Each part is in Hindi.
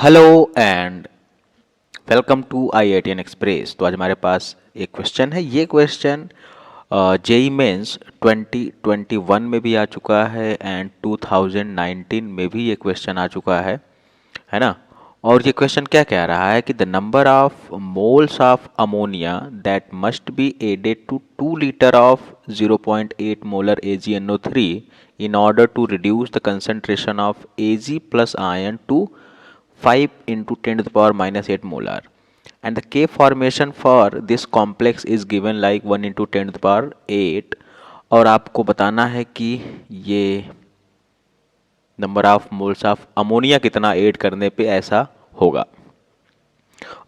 Hello and welcome to IITN express. तो आज हमारे पास एक क्वेश्चन है। ये क्वेश्चन जेई मेंस 2021 में भी आ चुका है एंड 2019 में भी ये क्वेश्चन आ चुका है ना। और ये क्वेश्चन क्या कह रहा है कि the number of moles of ammonia that must be added to 2 litre of 0.8 molar AgNO3 in order to reduce the concentration of Ag plus ion to 5 into 10 to the power minus 8 molar, and the K formation for this complex is given like 1 into 10 to the power 8। और आपको बताना है कि ये number of moles of ammonia कितना ऐड करने पे ऐसा होगा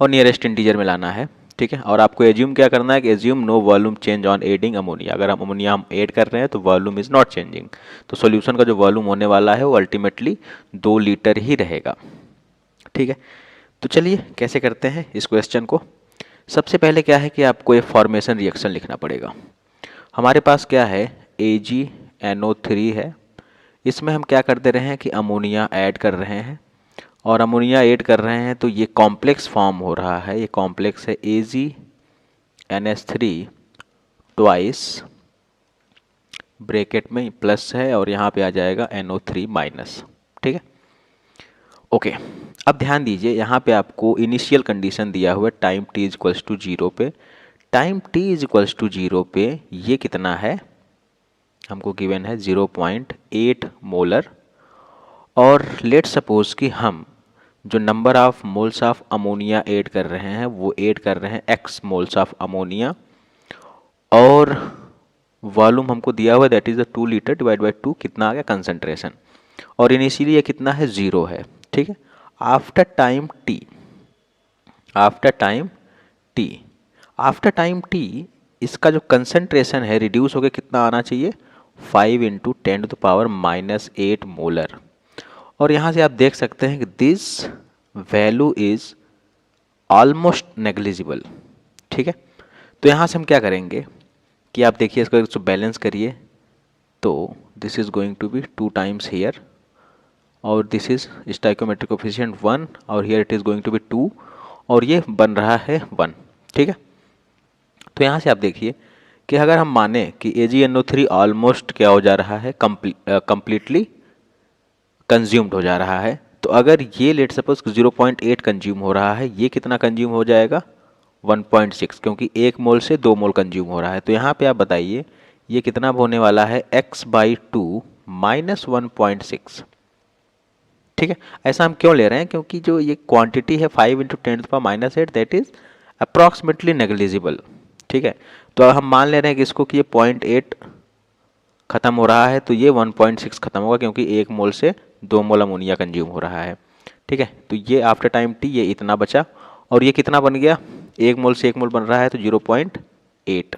और नियरेस्ट इंटीजर में लाना है। ठीक है, और आपको एज्यूम क्या करना है कि assume no volume change on adding ammonia. अगर हम अमोनिया ऐड कर रहे हैं तो वॉल्यूम इज नॉट चेंजिंग, तो सॉल्यूशन का जो वॉल्यूम होने वाला है वो अल्टीमेटली 2 लीटर ही रहेगा। ठीक है, तो चलिए कैसे करते हैं इस क्वेश्चन को। सबसे पहले क्या है कि आपको एक फॉर्मेशन रिएक्शन लिखना पड़ेगा। हमारे पास क्या है, AgNO3 है। इसमें हम क्या कर दे रहे हैं कि अमोनिया ऐड कर रहे हैं, और अमोनिया ऐड कर रहे हैं तो ये कॉम्प्लेक्स फॉर्म हो रहा है। ये कॉम्प्लेक्स है AgNH3 ट्वाइस, ब्रैकेट में प्लस है और यहाँ पे आ जाएगा NO3 माइनस। ठीक है, ओके। अब ध्यान दीजिए, यहाँ पे आपको इनिशियल कंडीशन दिया हुआ है टाइम t इक्वल्स टू 0 पे। टाइम t इक्वल्स टू 0 पे ये कितना है, हमको गिवन है 0.8 मोलर। और लेट सपोज कि हम जो number of moles of ammonia add कर रहे हैं वो ऐड कर रहे हैं x मोल्स ऑफ अमोनिया, और वॉल्यूम हमको दिया हुआ है that is the 2 litre divide by 2, कितना आ गया कंसंट्रेशन, और इनिशियली ये कितना है 0 है। ठीक है, after time t, after time t, after time t इसका जो कंसंट्रेशन है रिड्यूस होकर कितना आना चाहिए, 5 into 10 to the power minus 8 molar. और यहाँ से आप देख सकते हैं कि this value is almost negligible. ठीक है, तो यहाँ से हम क्या करेंगे कि आप देखिए इसको बैलेंस करिए, तो this is going to be 2 times here, और दिस इज स्टाइकोमेट्रिक कोफिशिएंट 1, और here it is going to be 2, और ये बन रहा है 1। ठीक है, तो यहाँ से आप देखिए कि अगर हम माने कि AgNO3 ऑलमोस्ट क्या हो जा रहा है, कंप्लीटली कंज्यूम्ड हो जा रहा है, तो अगर ये लेट सपोज 0.8 कंज्यूम हो रहा है, ये कितना कंज्यूम हो जाएगा 1.6, क्योंकि 1 मोल से 2 मोल कंज्यूम हो रहा है। तो यहाँ पे आप बताइए ये कितना होने वाला है, x/2 माइनस 1.6। ठीक है, ऐसा हम क्यों ले रहे हैं, क्योंकि जो ये क्वांटिटी है 5 into 10 to the power minus 8 that is approximately negligible. ठीक है, तो अब हम मान ले रहे हैं कि इसको कि ये 0.8 खत्म हो रहा है तो ये 1.6 खत्म होगा, क्योंकि 1 मोल से 2 मोल अमोनिया कंज्यूम हो रहा है। ठीक है, तो ये आफ्टर टाइम t ये इतना बचा, और ये कितना बन गया, 1 मोल से 1 मोल बन रहा है तो 0.8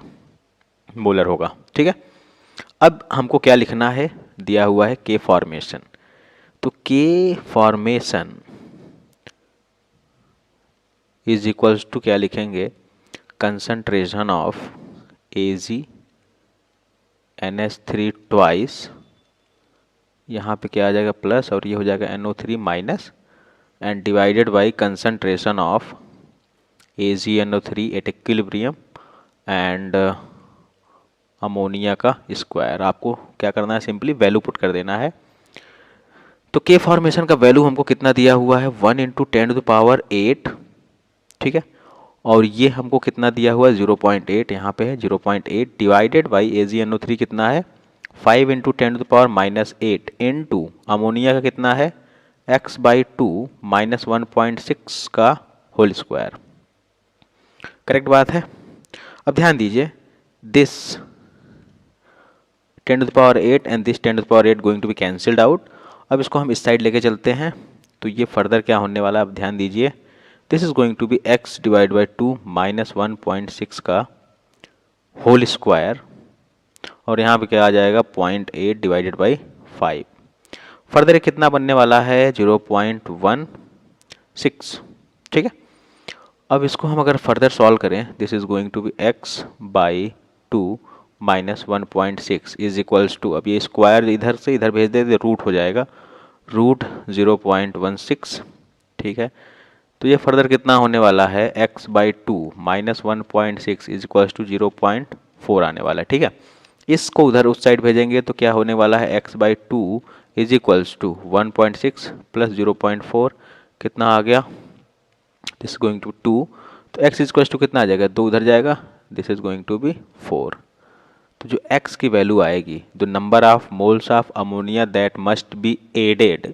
मोलर होगा। ठीक है, अब हमको क्या लिखना है, दिया हुआ है K फॉर्मेशन। तो K formation is equals to क्या लिखेंगे, कंसंट्रेशन ऑफ AgNH3 ट्वाइस, यहाँ पे क्या आ जाएगा प्लस, और ये हो जाएगा NO3 minus, and divided by concentration of AgNO3 at equilibrium and ammonia का स्क्वायर। आपको क्या करना है, सिंपली वैल्यू पुट कर देना है। तो K फॉर्मेशन का वैल्यू हमको कितना दिया हुआ है, 1 इंटू 10 टू द पावर 8। ठीक है, और ये हमको कितना दिया हुआ है 0.8, यहाँ पे है 0.8 डिवाइडेड बाई AgNO3 कितना है 5 into 10 to the power minus 8 into ammonia का कितना है x/2 माइनस 1.6 का होल स्क्वायर। करेक्ट बात है। अब ध्यान दीजिए, this 10 to the power 8 and this 10 to the power 8 going to be cancelled out. अब इसको हम इस साइड लेके चलते हैं, तो ये फर्दर क्या होने वाला है, अब ध्यान दीजिए, this is going to be x divide by 2 minus 1.6 का होल स्क्वायर, और यहाँ पे क्या आ जाएगा 0.8 डिवाइडेड बाई 5। फर्दर कितना बनने वाला है 0.16। ठीक है, अब इसको हम अगर फर्दर सॉल्व करें, this is going to be x/2 minus 1.6 is equals to, अब ये स्क्वायर इधर से इधर भेज दे तो रूट हो जाएगा, रूट 0.16। ठीक है। तो ये फर्दर कितना होने वाला है, x/2 minus 1.6 is equals to 0.4 आने वाला है, ठीक है। इसको उधर उस साइड भेजेंगे तो क्या होने वाला है, x/2 is equals to 1.6 plus 0.4 कितना आ गया, दिस इज गोइंग टू 2, तो x इज इक्वल्स टू कितना आ जाएगा, 2 उधर जाएगा, this is going to be 4। तो जो x की वैल्यू आएगी, the number of moles of ammonia that must be added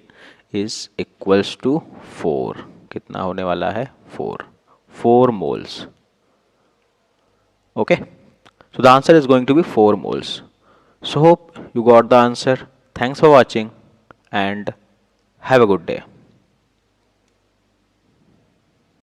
is equals to 4। कितना होने वाला है, 4 moles. Okay, so the answer is going to be 4 moles. So hope you got the answer. Thanks for watching and have a good day.